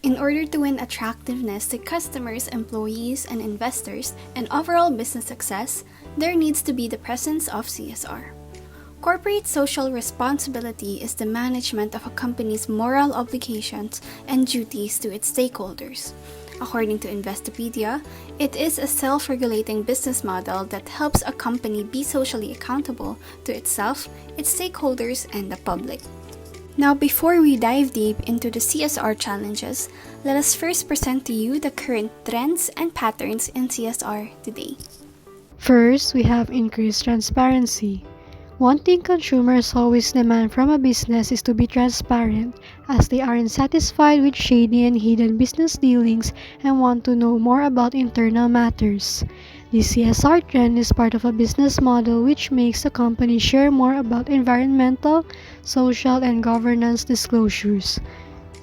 In order to win attractiveness to customers, employees, and investors, and overall business success, there needs to be the presence of CSR. Corporate social responsibility is the management of a company's moral obligations and duties to its stakeholders. According to Investopedia, it is a self-regulating business model that helps a company be socially accountable to itself, its stakeholders, and the public. Now, before we dive deep into the CSR challenges, let us first present to you the current trends and patterns in CSR today. First, we have increased transparency. One thing consumers always demand from a business is to be transparent, as they aren't satisfied with shady and hidden business dealings and want to know more about internal matters. The CSR trend is part of a business model which makes the company share more about environmental, social, and governance disclosures.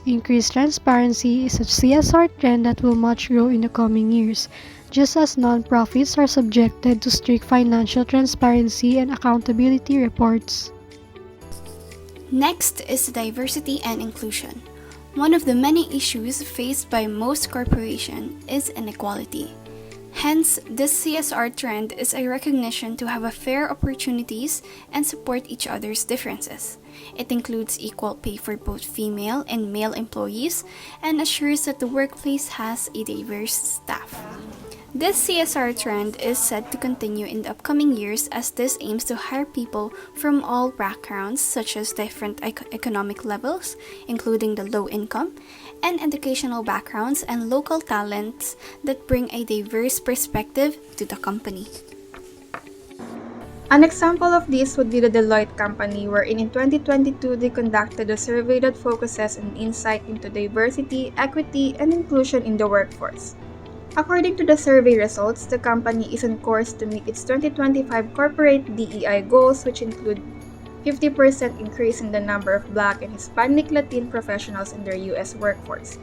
Increased transparency is a CSR trend that will much grow in the coming years, just as non-profits are subjected to strict financial transparency and accountability reports. Next is diversity and inclusion. One of the many issues faced by most corporations is inequality. Hence, this CSR trend is a recognition to have a fair opportunities and support each other's differences. It includes equal pay for both female and male employees and assures that the workplace has a diverse staff. This CSR trend is set to continue in the upcoming years as this aims to hire people from all backgrounds such as different economic levels, including the low income, and educational backgrounds and local talents that bring a diverse perspective to the company. An example of this would be the Deloitte company, wherein in 2022 they conducted a survey that focuses on insight into diversity, equity, and inclusion in the workforce. According to the survey results, the company is on course to meet its 2025 corporate DEI goals, which include 50% increase in the number of Black and Hispanic Latin professionals in their U.S. workforce,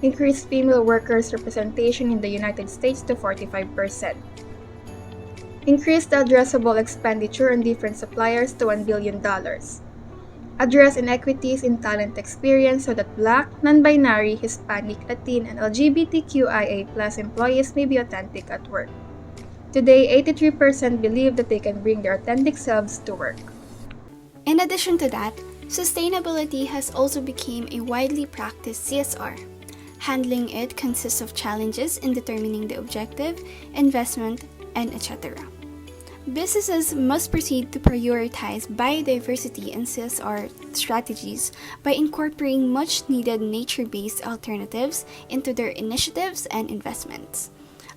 increased female workers' representation in the United States to 45%, increased the addressable expenditure on different suppliers to $1 billion, address inequities in talent experience so that Black, non-binary, Hispanic, Latin, and LGBTQIA+ employees may be authentic at work. Today, 83% believe that they can bring their authentic selves to work. In addition to that, sustainability has also become a widely practiced CSR. Handling it consists of challenges in determining the objective, investment, and etc. Businesses must proceed to prioritize biodiversity and CSR strategies by incorporating much-needed nature-based alternatives into their initiatives and investments.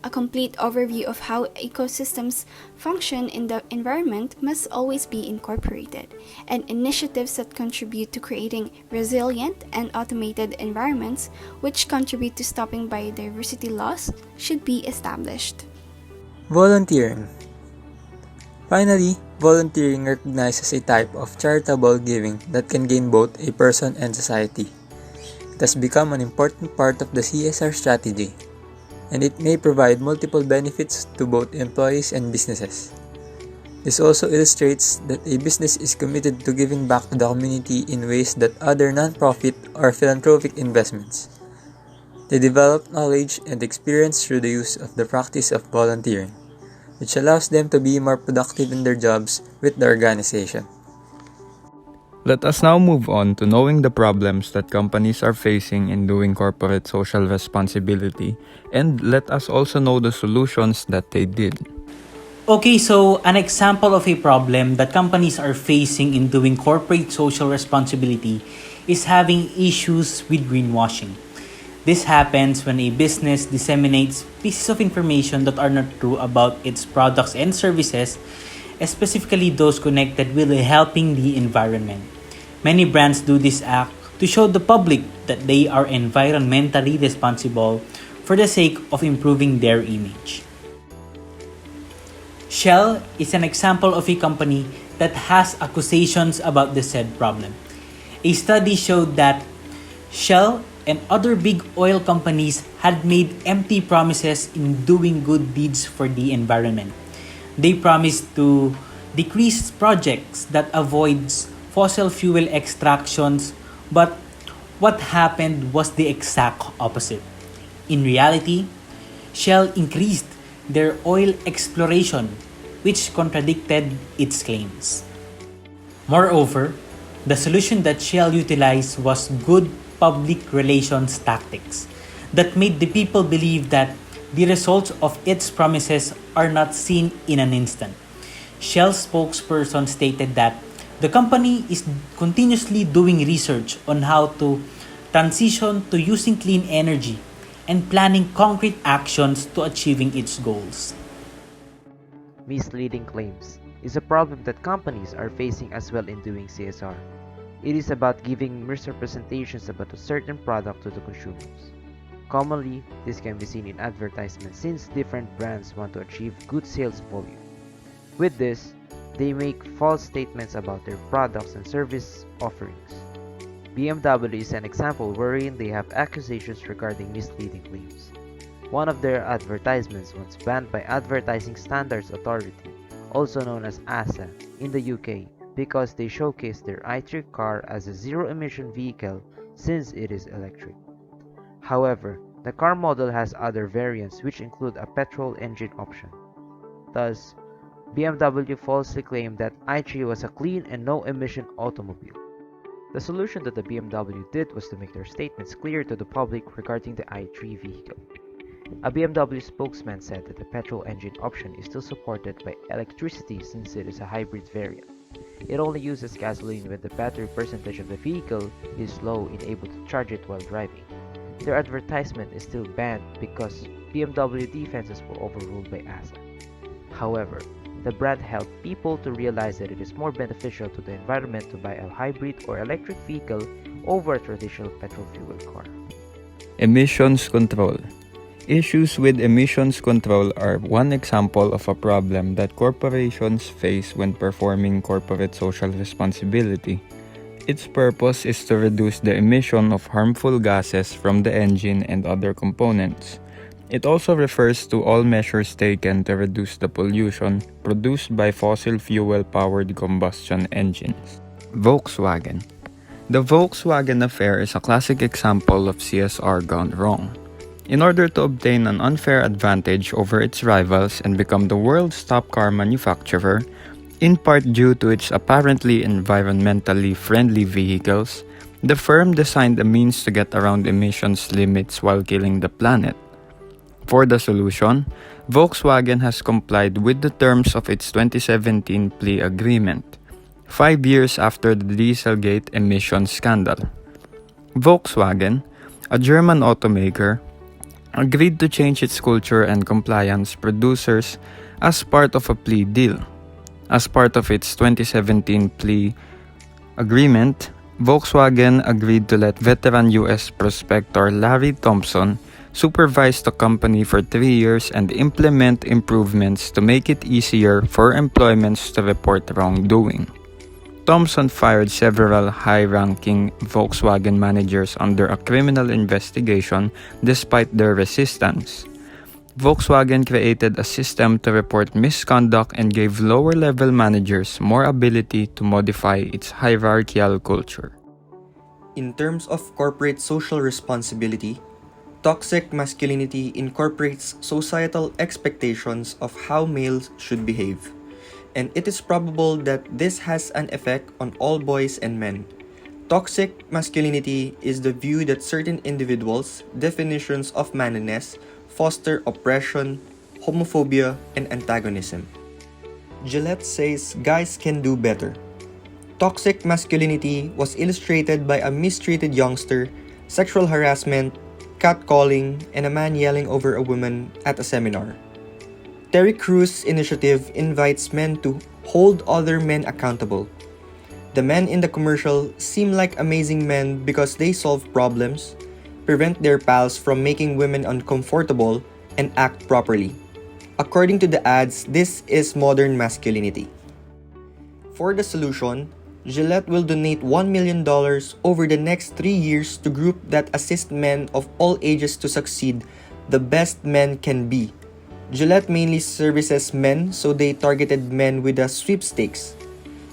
A complete overview of how ecosystems function in the environment must always be incorporated, and initiatives that contribute to creating resilient and automated environments which contribute to stopping biodiversity loss should be established. Volunteering. Finally, volunteering recognizes a type of charitable giving that can gain both a person and society. It has become an important part of the CSR strategy, and it may provide multiple benefits to both employees and businesses. This also illustrates that a business is committed to giving back to the community in ways that other non-profit or philanthropic investments. They develop knowledge and experience through the use of the practice of volunteering, which allows them to be more productive in their jobs with the organization. Let us now move on to knowing the problems that companies are facing in doing corporate social responsibility, and let us also know the solutions that they did. Okay, so an example of a problem that companies are facing in doing corporate social responsibility is having issues with greenwashing. This happens when a business disseminates pieces of information that are not true about its products and services, specifically those connected with helping the environment. Many brands do this act to show the public that they are environmentally responsible for the sake of improving their image. Shell is an example of a company that has accusations about the said problem. A study showed that Shell and other big oil companies had made empty promises in doing good deeds for the environment. They promised to decrease projects that avoids fossil fuel extractions, but what happened was the exact opposite. In reality, Shell increased their oil exploration, which contradicted its claims. Moreover, the solution that Shell utilized was good public relations tactics that made the people believe that the results of its promises are not seen in an instant. Shell spokesperson stated that the company is continuously doing research on how to transition to using clean energy and planning concrete actions to achieving its goals. Misleading claims is a problem that companies are facing as well in doing CSR. It is about giving misrepresentations about a certain product to the consumers. Commonly, this can be seen in advertisements since different brands want to achieve good sales volume. With this, they make false statements about their products and service offerings. BMW is an example wherein they have accusations regarding misleading claims. One of their advertisements was banned by Advertising Standards Authority, also known as ASA, in the UK because they showcased their i3 car as a zero-emission vehicle since it is electric. However, the car model has other variants which include a petrol engine option. Thus, BMW falsely claimed that i3 was a clean and no-emission automobile. The solution that the BMW did was to make their statements clear to the public regarding the i3 vehicle. A BMW spokesman said that the petrol engine option is still supported by electricity since it is a hybrid variant. It only uses gasoline when the battery percentage of the vehicle is low and able to charge it while driving. Their advertisement is still banned because BMW defenses were overruled by ASA. However, the brand helped people to realize that it is more beneficial to the environment to buy a hybrid or electric vehicle over a traditional petrol fuel car. Emissions control. Issues with emissions control are one example of a problem that corporations face when performing corporate social responsibility. Its purpose is to reduce the emission of harmful gases from the engine and other components. It also refers to all measures taken to reduce the pollution produced by fossil fuel-powered combustion engines. Volkswagen. The Volkswagen affair is a classic example of CSR gone wrong. In order to obtain an unfair advantage over its rivals and become the world's top car manufacturer, in part due to its apparently environmentally friendly vehicles, the firm designed a means to get around emissions limits while killing the planet. For the solution, Volkswagen has complied with the terms of its 2017 plea agreement, 5 years after the Dieselgate emissions scandal. Volkswagen, a German automaker, agreed to change its culture and compliance producers as part of a plea deal. As part of its 2017 plea agreement, Volkswagen agreed to let veteran US prospector Larry Thompson supervise the company for 3 years and implement improvements to make it easier for employments to report wrongdoing. Thompson fired several high-ranking Volkswagen managers under a criminal investigation despite their resistance. Volkswagen created a system to report misconduct and gave lower-level managers more ability to modify its hierarchical culture. In terms of corporate social responsibility, toxic masculinity incorporates societal expectations of how males should behave, and it is probable that this has an effect on all boys and men. Toxic masculinity is the view that certain individuals' definitions of manliness foster oppression, homophobia, and antagonism. Gillette says guys can do better. Toxic masculinity was illustrated by a mistreated youngster, sexual harassment, catcalling, and a man yelling over a woman at a seminar. Terry Crew's initiative invites men to hold other men accountable. The men in the commercial seem like amazing men because they solve problems, prevent their pals from making women uncomfortable, and act properly. According to the ads, this is modern masculinity. For the solution, Gillette will donate $1 million over the next 3 years to groups that assist men of all ages to succeed the best men can be. Gillette mainly services men, so they targeted men with a sweepstakes.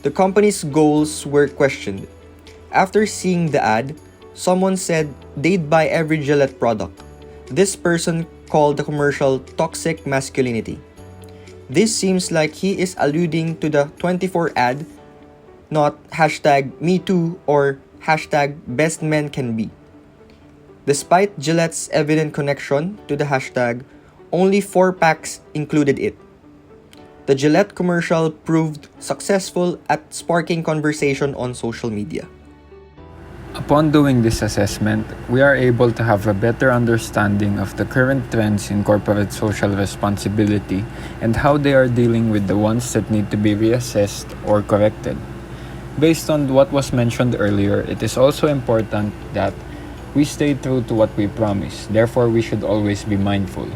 The company's goals were questioned. After seeing the ad, someone said they'd buy every Gillette product. This person called the commercial toxic masculinity. This seems like he is alluding to the 24 ad, not hashtag #MeToo or hashtag #BestMenCanBe. Despite Gillette's evident connection to the hashtag, only 4 packs included it. The Gillette commercial proved successful at sparking conversation on social media. Upon doing this assessment, we are able to have a better understanding of the current trends in corporate social responsibility and how they are dealing with the ones that need to be reassessed or corrected. Based on what was mentioned earlier, it is also important that we stay true to what we promise. Therefore, we should always be mindful.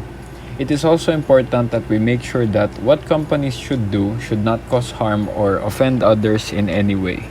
It is also important that we make sure that what companies should do should not cause harm or offend others in any way.